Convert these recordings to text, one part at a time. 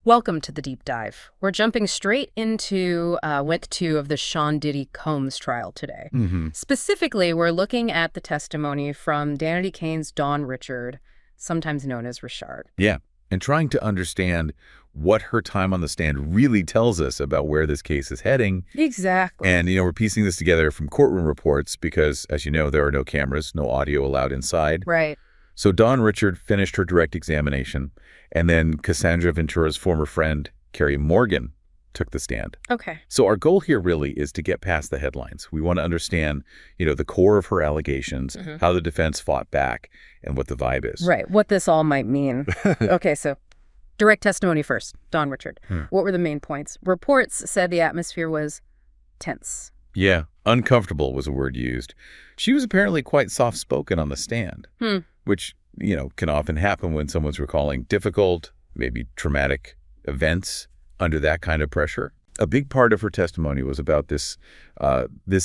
Welcome to the deep dive. We're jumping straight into week 2 of the Sean Diddy Combs trial today. Specifically, we're looking at the testimony from Danity Kane's Dawn Richard, sometimes known as Richard. Yeah, and trying to understand what her time on the stand really tells us about where this case is heading. Exactly. And, we're piecing this together from courtroom reports because, as you know, there are no cameras, no audio allowed inside. Right. So Dawn Richard finished her direct examination, and then Cassandra Ventura's former friend, Carrie Morgan, took the stand. Okay. So our goal here really is to get past the headlines. We want to understand, the core of her allegations, how the defense fought back, and what the vibe is. Right. What this all might mean. Okay, so direct testimony first. Dawn Richard. What were the main points? Reports said the atmosphere was tense. Yeah, uncomfortable was a word used. She was apparently quite soft-spoken on the stand, which, can often happen when someone's recalling difficult, maybe traumatic events under that kind of pressure. A big part of her testimony was about this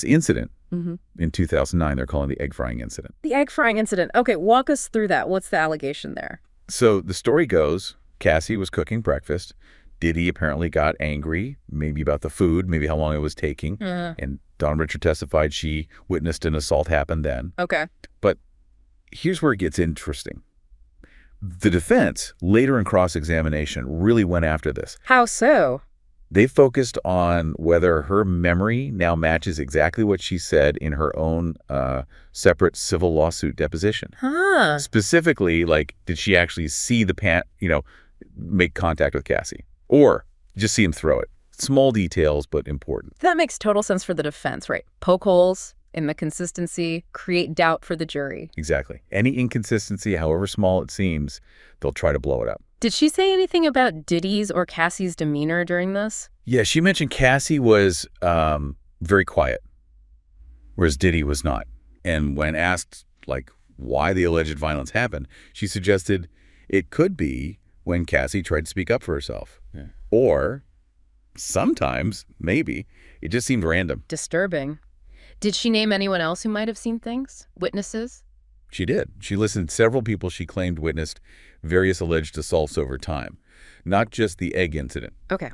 incident in 2009. They're calling the egg frying incident. The egg frying incident. Okay, walk us through that. What's the allegation there? So the story goes, Cassie was cooking breakfast. Diddy apparently got angry, maybe about the food, maybe how long it was taking. And Dawn Richard testified she witnessed an assault happen then. Okay. But here's where it gets interesting. The defense, later in cross-examination, really went after this. How so? They focused on whether her memory now matches exactly what she said in her own separate civil lawsuit deposition. Specifically, did she actually see the make contact with Cassie? Or just see him throw it? Small details, but important. That makes total sense for the defense, right? Poke holes in the consistency, create doubt for the jury. Exactly. Any inconsistency, however small it seems, they'll try to blow it up. Did she say anything about Diddy's or Cassie's demeanor during this? Yeah, she mentioned Cassie was very quiet, whereas Diddy was not. And when asked, why the alleged violence happened, she suggested it could be when Cassie tried to speak up for herself. Yeah. Or sometimes, maybe, it just seemed random. Disturbing. Did she name anyone else who might have seen things? Witnesses? She did. She listed several people she claimed witnessed various alleged assaults over time, not just the egg incident. Okay.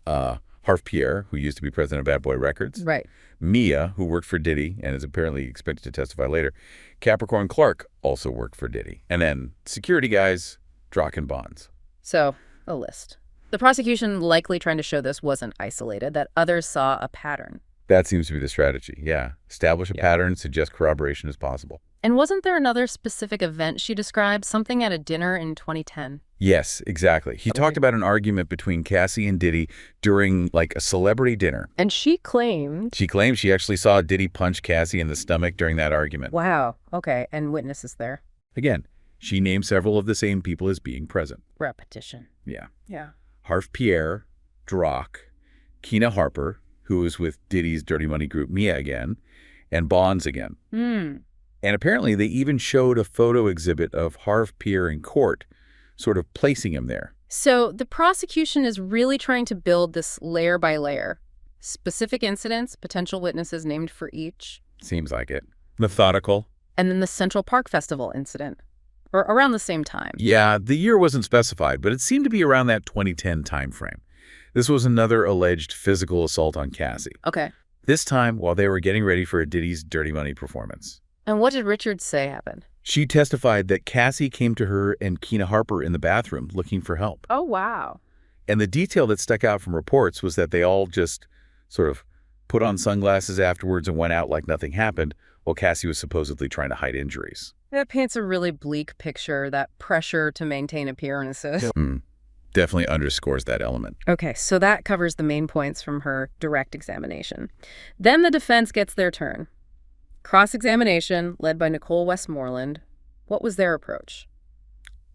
Harf Pierre, who used to be president of Bad Boy Records. Right. Mia, who worked for Diddy and is apparently expected to testify later. Capricorn Clark also worked for Diddy. And then security guys, Drock and Bonds. So, a list. The prosecution likely trying to show this wasn't isolated, that others saw a pattern. That seems to be the strategy, yeah. Establish a pattern, suggest corroboration is possible. And wasn't there another specific event she described, something at a dinner in 2010? Yes, exactly. He talked about an argument between Cassie and Diddy during, a celebrity dinner. And she claimed... She claimed she actually saw Diddy punch Cassie in the stomach during that argument. Wow. Okay, and witnesses there. Again, she named several of the same people as being present. Repetition. Yeah. Yeah. Harf Pierre, Drock, Keena Harper, who was with Diddy's Dirty Money group Mia again, and Bonds again. And apparently they even showed a photo exhibit of Harf Pierre in court, sort of placing him there. So the prosecution is really trying to build this layer by layer. Specific incidents, potential witnesses named for each. Seems like it. Methodical. And then the Central Park Festival incident, or around the same time. Yeah, the year wasn't specified, but it seemed to be around that 2010 timeframe. This was another alleged physical assault on Cassie. Okay. This time while they were getting ready for a Diddy's Dirty Money performance. And what did Richard say happened? She testified that Cassie came to her and Keena Harper in the bathroom looking for help. Oh, wow. And the detail that stuck out from reports was that they all just sort of put on sunglasses afterwards and went out like nothing happened, while Cassie was supposedly trying to hide injuries. That paints a really bleak picture, that pressure to maintain appearances. Definitely underscores that element. Okay, so that covers the main points from her direct examination. Then the defense gets their turn. Cross-examination, led by Nicole Westmoreland. What was their approach?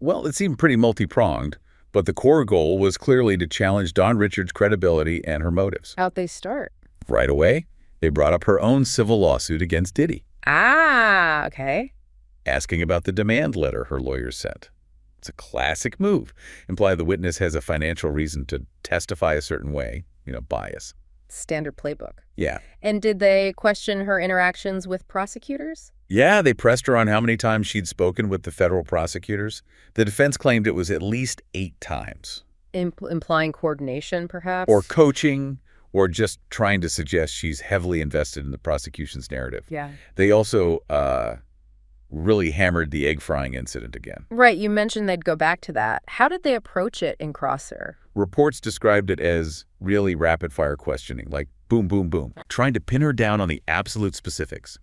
Well, it seemed pretty multi-pronged, but the core goal was clearly to challenge Dawn Richard's credibility and her motives. How'd they start? Right away, they brought up her own civil lawsuit against Diddy. Ah, okay. Asking about the demand letter her lawyers sent. It's a classic move. Imply the witness has a financial reason to testify a certain way, bias. Standard playbook. Yeah. And did they question her interactions with prosecutors? Yeah, they pressed her on how many times she'd spoken with the federal prosecutors. The defense claimed it was at least 8 times. Implying coordination, perhaps? Or coaching, or just trying to suggest she's heavily invested in the prosecution's narrative. Yeah. They also really hammered the egg frying incident again. Right, you mentioned they'd go back to that. How did they approach it in Crosser? Reports described it as really rapid-fire questioning, like boom, boom, boom, trying to pin her down on the absolute specifics.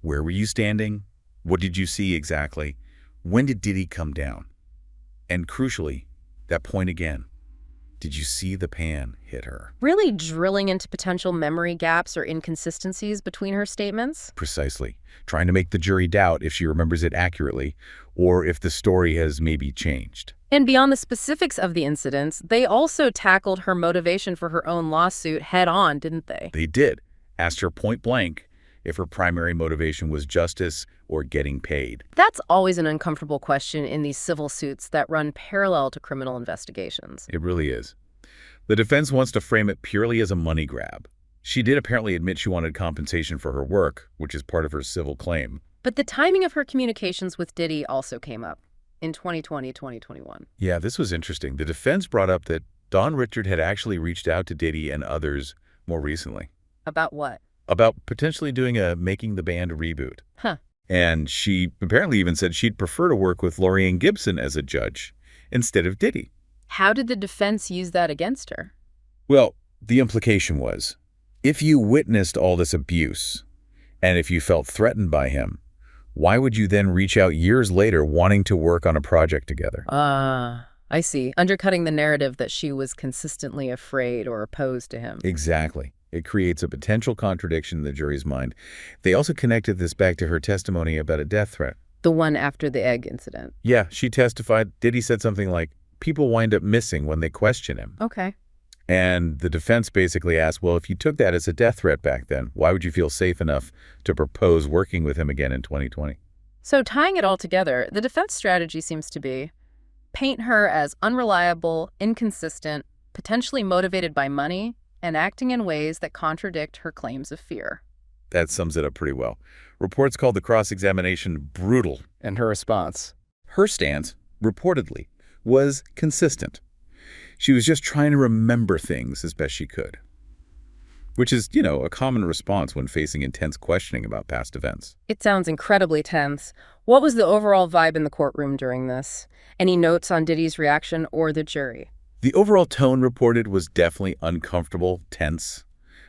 Where were you standing? What did you see exactly? When did Diddy come down? And crucially, that point again, did you see the pan hit her? Really drilling into potential memory gaps or inconsistencies between her statements? Precisely. Trying to make the jury doubt if she remembers it accurately or if the story has maybe changed. And beyond the specifics of the incidents, they also tackled her motivation for her own lawsuit head-on, didn't they? They did. Asked her point blank if her primary motivation was justice or getting paid. That's always an uncomfortable question in these civil suits that run parallel to criminal investigations. It really is. The defense wants to frame it purely as a money grab. She did apparently admit she wanted compensation for her work, which is part of her civil claim. But the timing of her communications with Diddy also came up in 2020, 2021. Yeah, this was interesting. The defense brought up that Don Richard had actually reached out to Diddy and others more recently. About what? About potentially doing a Making the Band reboot. Huh. And she apparently even said she'd prefer to work with Lorianne Gibson as a judge instead of Diddy. How did the defense use that against her? Well, the implication was, if you witnessed all this abuse, and if you felt threatened by him, why would you then reach out years later wanting to work on a project together? I see. Undercutting the narrative that she was consistently afraid or opposed to him. Exactly. It creates a potential contradiction in the jury's mind. They also connected this back to her testimony about a death threat. The one after the egg incident. Yeah, she testified. Diddy said something like, people wind up missing when they question him. Okay. And the defense basically asked, well, if you took that as a death threat back then, why would you feel safe enough to propose working with him again in 2020? So tying it all together, the defense strategy seems to be paint her as unreliable, inconsistent, potentially motivated by money, and acting in ways that contradict her claims of fear. That sums it up pretty well. Reports called the cross-examination brutal. And her response? Her stance, reportedly, was consistent. She was just trying to remember things as best she could. Which is, a common response when facing intense questioning about past events. It sounds incredibly tense. What was the overall vibe in the courtroom during this? Any notes on Diddy's reaction or the jury? The overall tone reported was definitely uncomfortable, tense,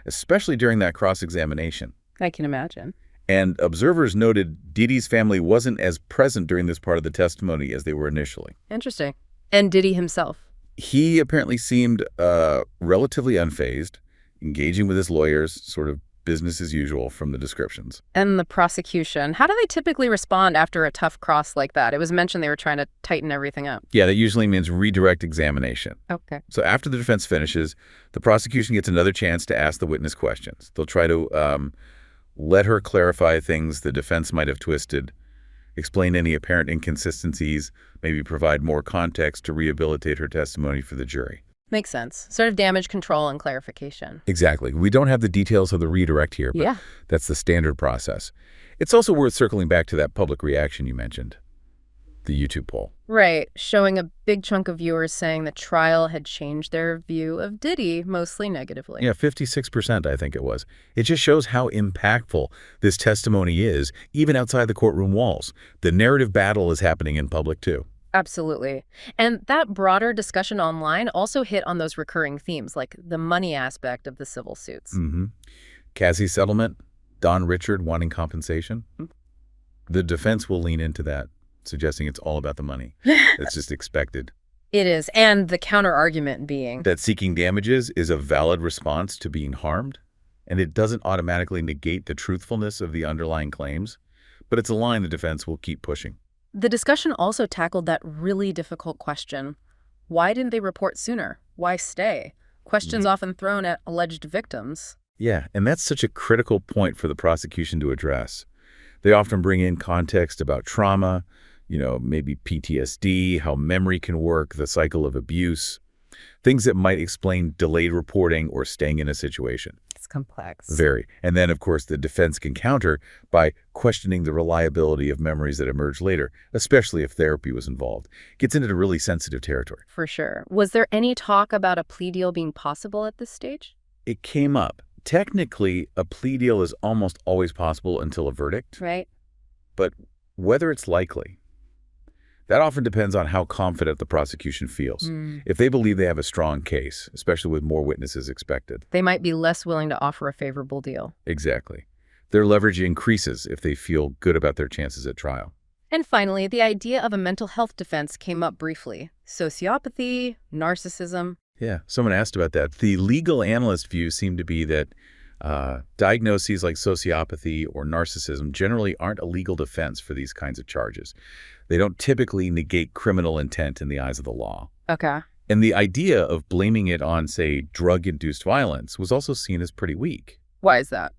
especially during that cross-examination. I can imagine. And observers noted Diddy's family wasn't as present during this part of the testimony as they were initially. Interesting. And Diddy himself? He apparently seemed relatively unfazed, engaging with his lawyers, sort of business as usual from the descriptions. And the prosecution, how do they typically respond after a tough cross like that? It was mentioned they were trying to tighten everything up. Yeah, that usually means redirect examination. Okay. So after the defense finishes, the prosecution gets another chance to ask the witness questions. They'll try to let her clarify things the defense might have twisted, explain any apparent inconsistencies, maybe provide more context to rehabilitate her testimony for the jury. Makes sense. Sort of damage control and clarification. Exactly. We don't have the details of the redirect here, but that's the standard process. It's also worth circling back to that public reaction you mentioned, the YouTube poll. Right, showing a big chunk of viewers saying the trial had changed their view of Diddy, mostly negatively. Yeah, 56% I think it was. It just shows how impactful this testimony is, even outside the courtroom walls. The narrative battle is happening in public too. Absolutely. And that broader discussion online also hit on those recurring themes, like the money aspect of the civil suits. Cassie's settlement, Don Richard wanting compensation. The defense will lean into that, suggesting it's all about the money. It's just expected. It is. And the counter-argument being that seeking damages is a valid response to being harmed, and it doesn't automatically negate the truthfulness of the underlying claims, but it's a line the defense will keep pushing. The discussion also tackled that really difficult question. Why didn't they report sooner? Why stay? Questions often thrown at alleged victims. Yeah, and that's such a critical point for the prosecution to address. They often bring in context about trauma, maybe PTSD, how memory can work, the cycle of abuse. Things that might explain delayed reporting or staying in a situation. It's complex. Very. And then, of course, the defense can counter by questioning the reliability of memories that emerge later, especially if therapy was involved. Gets into really sensitive territory. For sure. Was there any talk about a plea deal being possible at this stage? It came up. Technically, a plea deal is almost always possible until a verdict. Right. But whether it's likely, that often depends on how confident the prosecution feels. If they believe they have a strong case, especially with more witnesses expected. They might be less willing to offer a favorable deal. Exactly. Their leverage increases if they feel good about their chances at trial. And finally, the idea of a mental health defense came up briefly. Sociopathy, narcissism. Yeah, someone asked about that. The legal analyst view seemed to be that diagnoses like sociopathy or narcissism generally aren't a legal defense for these kinds of charges. They don't typically negate criminal intent in the eyes of the law. Okay. And the idea of blaming it on, say, drug-induced violence was also seen as pretty weak. Why is that?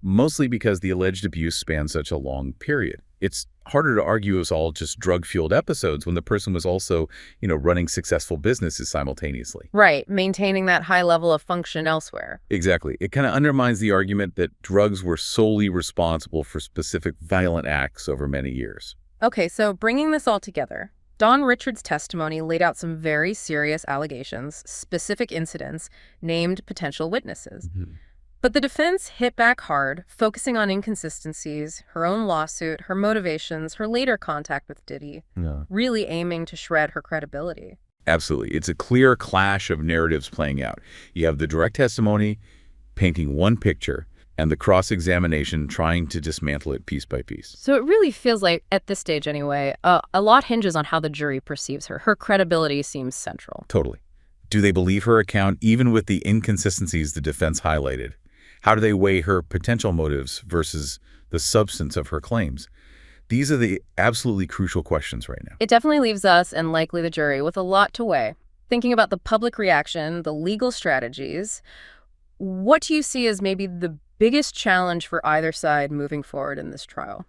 Mostly because the alleged abuse spanned such a long period. It's harder to argue it was all just drug-fueled episodes when the person was also, running successful businesses simultaneously. Right, maintaining that high level of function elsewhere. Exactly. It kind of undermines the argument that drugs were solely responsible for specific violent acts over many years. Okay, so bringing this all together, Don Richard's testimony laid out some very serious allegations, specific incidents, named potential witnesses. But the defense hit back hard, focusing on inconsistencies, her own lawsuit, her motivations, her later contact with Diddy, really aiming to shred her credibility. Absolutely. It's a clear clash of narratives playing out. You have the direct testimony painting one picture, and the cross-examination trying to dismantle it piece by piece. So it really feels like, at this stage anyway, a lot hinges on how the jury perceives her. Her credibility seems central. Totally. Do they believe her account even with the inconsistencies the defense highlighted? How do they weigh her potential motives versus the substance of her claims? These are the absolutely crucial questions right now. It definitely leaves us, and likely the jury, with a lot to weigh. Thinking about the public reaction, the legal strategies, what do you see as maybe the biggest challenge for either side moving forward in this trial?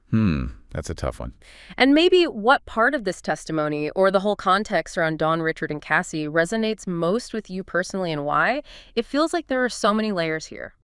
That's a tough one. And maybe what part of this testimony or the whole context around Don, Richard, and Cassie resonates most with you personally and why? It feels like there are so many layers here.